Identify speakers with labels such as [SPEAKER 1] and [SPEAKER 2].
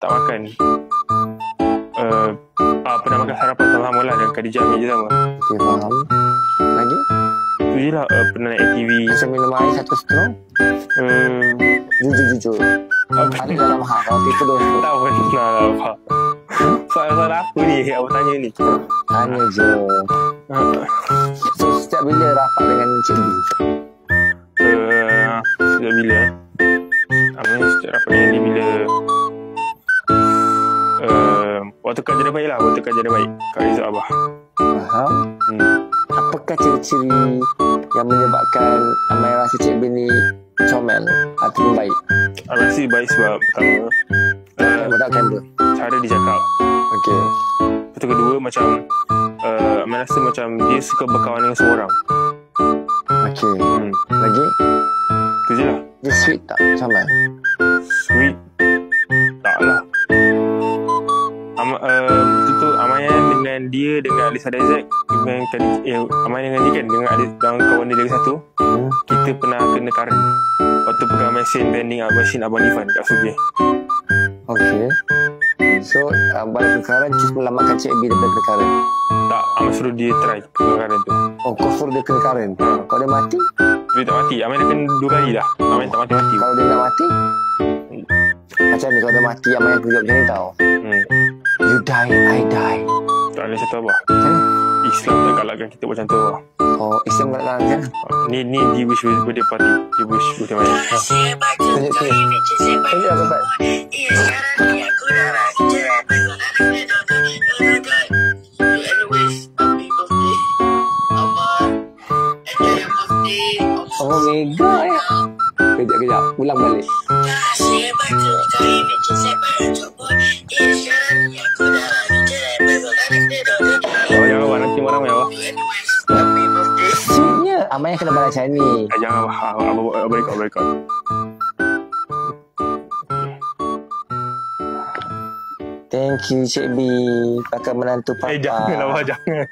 [SPEAKER 1] tak makan. Pernah makan sarapan sama-sama lah dengan Khadijah meja sama.
[SPEAKER 2] Okay, faham. Lagi?
[SPEAKER 1] Tu je lah. Pernah naik ATV.
[SPEAKER 2] Macam minum air satu setengah? Jujur. Ada dalam hal kalau tipu dosa.
[SPEAKER 1] Tak pernah lah Pak. Soal-soal apa ni awak tanya ni?
[SPEAKER 2] Tanya je. So setiap bila rapat dengan Cik B?
[SPEAKER 1] Sejak bila sejak rapat dengan dia bila waktu kerja dia baik lah. Waktu kerja dia baik Kak Rizal Abah.
[SPEAKER 2] Faham. Apakah ciri-ciri yang menyebabkan Amai rasa Cik B ni comel atau baik?
[SPEAKER 1] Rasa baik sebab pertama
[SPEAKER 2] Tak kamera.
[SPEAKER 1] cara dia cakap.
[SPEAKER 2] Okey.
[SPEAKER 1] Lepas tu kedua macam Amai rasa macam dia suka berkawan dengan semua orang.
[SPEAKER 2] Okey. Lagi?
[SPEAKER 1] Tu je lah.
[SPEAKER 2] Dia sweet tak comel?
[SPEAKER 1] Sweet tak lah. Itu Amaya dengan dia, dengan Alisa Dezek, dengan Amaya dengan dia kan, dengan dengan kawan dia lagi satu. Kita pernah kena current waktu pegang mesin bending mesin Abang Ifan kat Sugih.
[SPEAKER 2] Okey. So balik perkara cus melamatkan Cik B daripada perkara.
[SPEAKER 1] Tak, Amai suruh dia try current tu.
[SPEAKER 2] Oh, kau suruh dia kena current. Kalau dia mati?
[SPEAKER 1] Dia tak mati. Amai dah kena 2 kali dah. Amai tak mati-mati.
[SPEAKER 2] Kalau dia nak mati? Macam ni, kalau dia mati Amai yang kerja macam ni tau. You die, I die.
[SPEAKER 1] Tak ada satu Abah. Islam tak galakkan kita macam tu Abah.
[SPEAKER 2] Oh, Islam galakkan kan?
[SPEAKER 1] Ni di wish birthday party. Di wish birthday party.
[SPEAKER 2] Tunjuk aku Pak. Oh mega ya. Kejap. Ulang balik.
[SPEAKER 1] Jangan Abah, nanti marah Abah.
[SPEAKER 2] Sweetnya Amai yang kena balas macam ni.
[SPEAKER 1] Jangan Abah. Abah break out.
[SPEAKER 2] Thank you Cik B. Pakai menantu papa.
[SPEAKER 1] Jangan Abah, jangan.